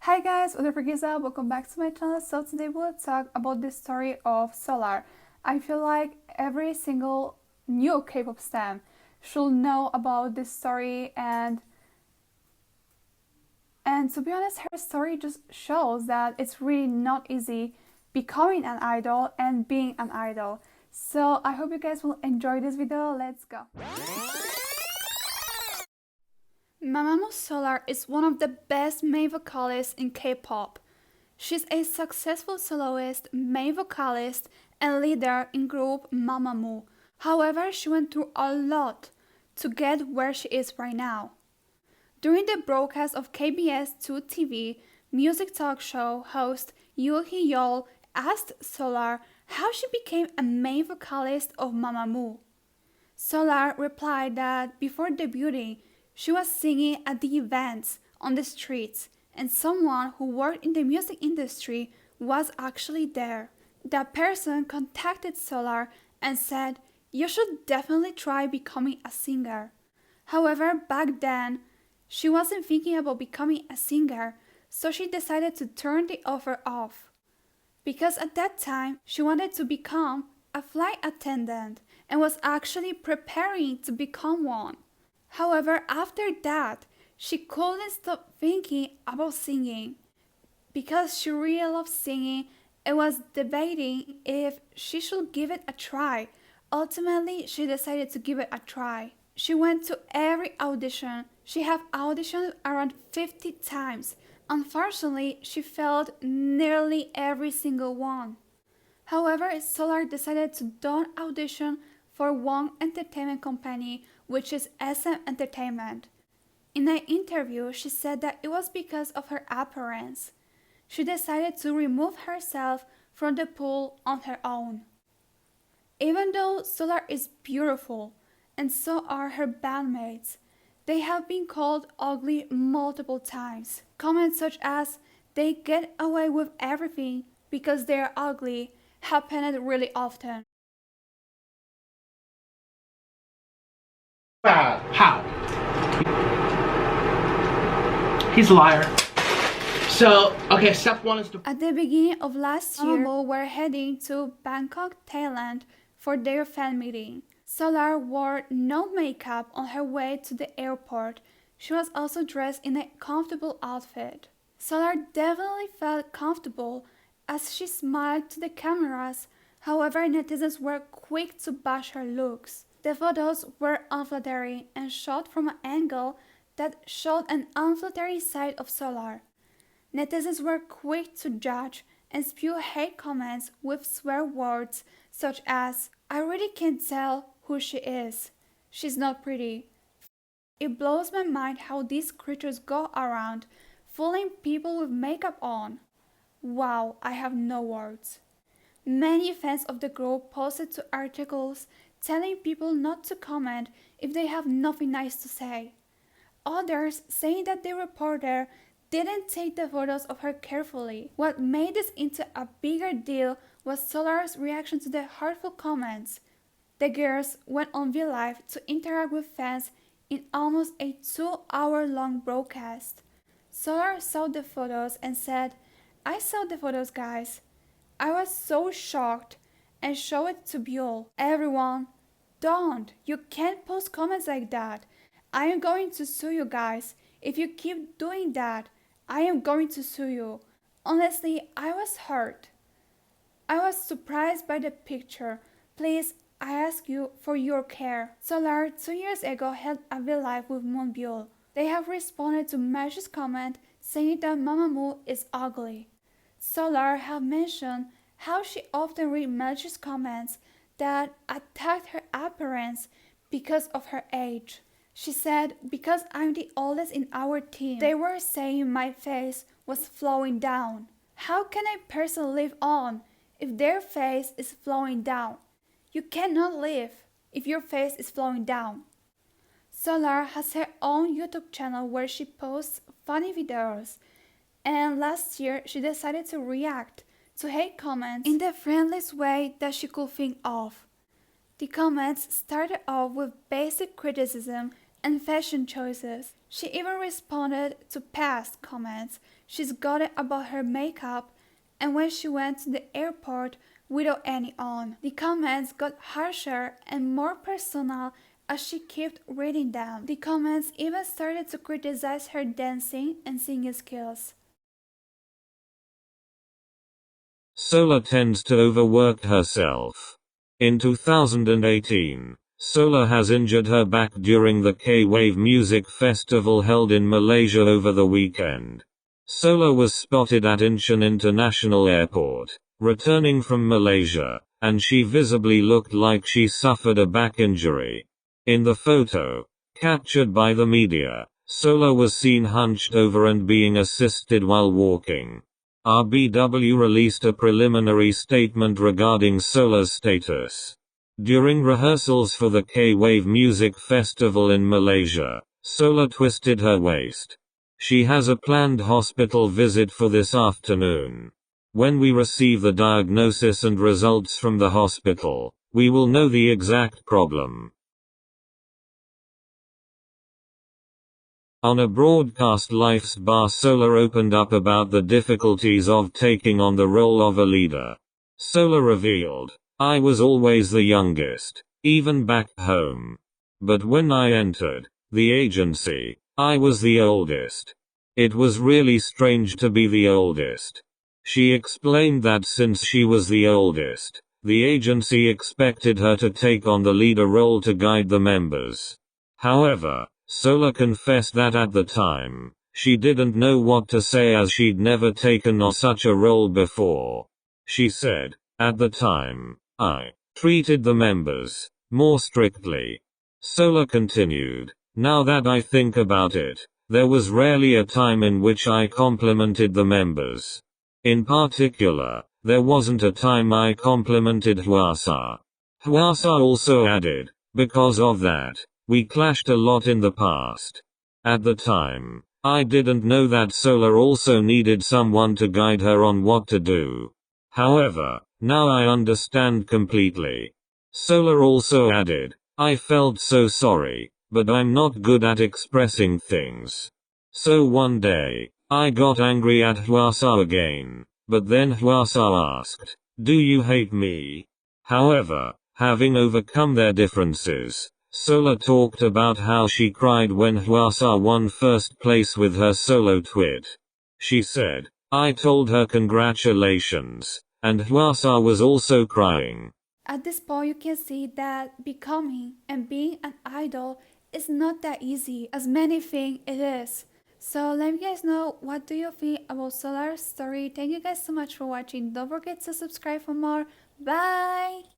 Hi guys, Giza, welcome back to my channel. So today we'll talk about the story of Solar. I feel like every single new K-pop stan should know about this story, and to be honest, her story just shows that it's really not easy becoming an idol and being an idol. So I hope you guys will enjoy this video. Let's go. Mamamoo Solar is one of the best main vocalists in K-pop. She's a successful soloist, main vocalist, and leader in group Mamamoo. However, she went through a lot to get where she is right now. During the broadcast of KBS2 TV, music talk show host Yoo Hee-yeol asked Solar how she became a main vocalist of Mamamoo. Solar replied that before debuting, she was singing at the events on the streets, and someone who worked in the music industry was actually there. That person contacted Solar and said, "You should definitely try becoming a singer." However, back then, she wasn't thinking about becoming a singer, so she decided to turn the offer off. Because at that time, she wanted to become a flight attendant and was actually preparing to become one. However, after that, she couldn't stop thinking about singing. Because she really loved singing and was debating if she should give it a try. Ultimately, she decided to give it a try. She went to every audition. She had auditioned around 50 times. Unfortunately, she failed nearly every single one. However, Solar decided to don't audition for one entertainment company, which is SM Entertainment. In an interview, she said that it was because of her appearance. She decided to remove herself from the pool on her own. Even though Solar is beautiful, and so are her bandmates, they have been called ugly multiple times. Comments such as, "they get away with everything because they are ugly," happened really often. Bad. How? He's a liar. So, okay, step one is to... At the beginning of last year, Mamamoo were heading to Bangkok, Thailand for their fan meeting. Solar wore no makeup on her way to the airport. She was also dressed in a comfortable outfit. Solar definitely felt comfortable as she smiled to the cameras. However, netizens were quick to bash her looks. The photos were unflattering and shot from an angle that showed an unflattering side of Solar. Netizens were quick to judge and spew hate comments with swear words such as, "I really can't tell who she is. She's not pretty." It blows my mind how these creatures go around fooling people with makeup on. Wow, I have no words. Many fans of the group posted two articles telling people not to comment if they have nothing nice to say. Others saying that the reporter didn't take the photos of her carefully. What made this into a bigger deal was Solar's reaction to the hurtful comments. The girls went on V-Live to interact with fans in almost a 2-hour-long broadcast. Solar saw the photos and said, "I saw the photos, guys. I was so shocked," and showed it to Buell. "Everyone, don't. You can't post comments like that. I am going to sue you guys. If you keep doing that, I am going to sue you." Honestly, I was hurt. I was surprised by the picture. Please, I ask you for your care. Solar 2 years ago held a V-Live with Buell. They have responded to Mesh's comment saying that Mamamoo is ugly. Solar have mentioned how she often read Melch's comments that attacked her appearance because of her age. She said, "Because I'm the oldest in our team, they were saying my face was flowing down. How can a person live on if their face is flowing down? You cannot live if your face is flowing down." Solar has her own YouTube channel where she posts funny videos, and last year she decided to react to hate comments in the friendliest way that she could think of. The comments started off with basic criticism and fashion choices. She even responded to past comments, she's got it about her makeup, and when she went to the airport without any on. The comments got harsher and more personal as she kept reading them. The comments even started to criticize her dancing and singing skills. Solar tends to overwork herself. In 2018, Solar has injured her back during the K-Wave Music Festival held in Malaysia over the weekend. Solar was spotted at Incheon International Airport, returning from Malaysia, and she visibly looked like she suffered a back injury. In the photo, captured by the media, Solar was seen hunched over and being assisted while walking. RBW released a preliminary statement regarding Solar's status. During rehearsals for the K-Wave Music Festival in Malaysia, Solar twisted her waist. She has a planned hospital visit for this afternoon. When we receive the diagnosis and results from the hospital, we will know the exact problem. On a broadcast Life's Bar, Solar opened up about the difficulties of taking on the role of a leader. Solar revealed, "I was always the youngest, even back home. But when I entered the agency, I was the oldest. It was really strange to be the oldest." She explained that since she was the oldest, the agency expected her to take on the leader role to guide the members. However, Solar confessed that at the time, she didn't know what to say as she'd never taken on such a role before. She said, "At the time, I treated the members more strictly." Solar continued, "Now that I think about it, there was rarely a time in which I complimented the members. In particular, there wasn't a time I complimented Hwasa." Hwasa also added, "Because of that, we clashed a lot in the past. At the time, I didn't know that Solar also needed someone to guide her on what to do. However, now I understand completely." Solar also added, "I felt so sorry, but I'm not good at expressing things. So one day, I got angry at Hwasa again, but then Hwasa asked, 'Do you hate me?' However, having overcome their differences, Solar talked about how she cried when Hwasa won first place with her solo twit. She said, 'I told her congratulations, and Hwasa was also crying.'" At this point, you can see that becoming and being an idol is not that easy as many think it is. So let me guys know, what do you think about Solar's story. Thank you guys so much for watching. Don't forget to subscribe for more. Bye!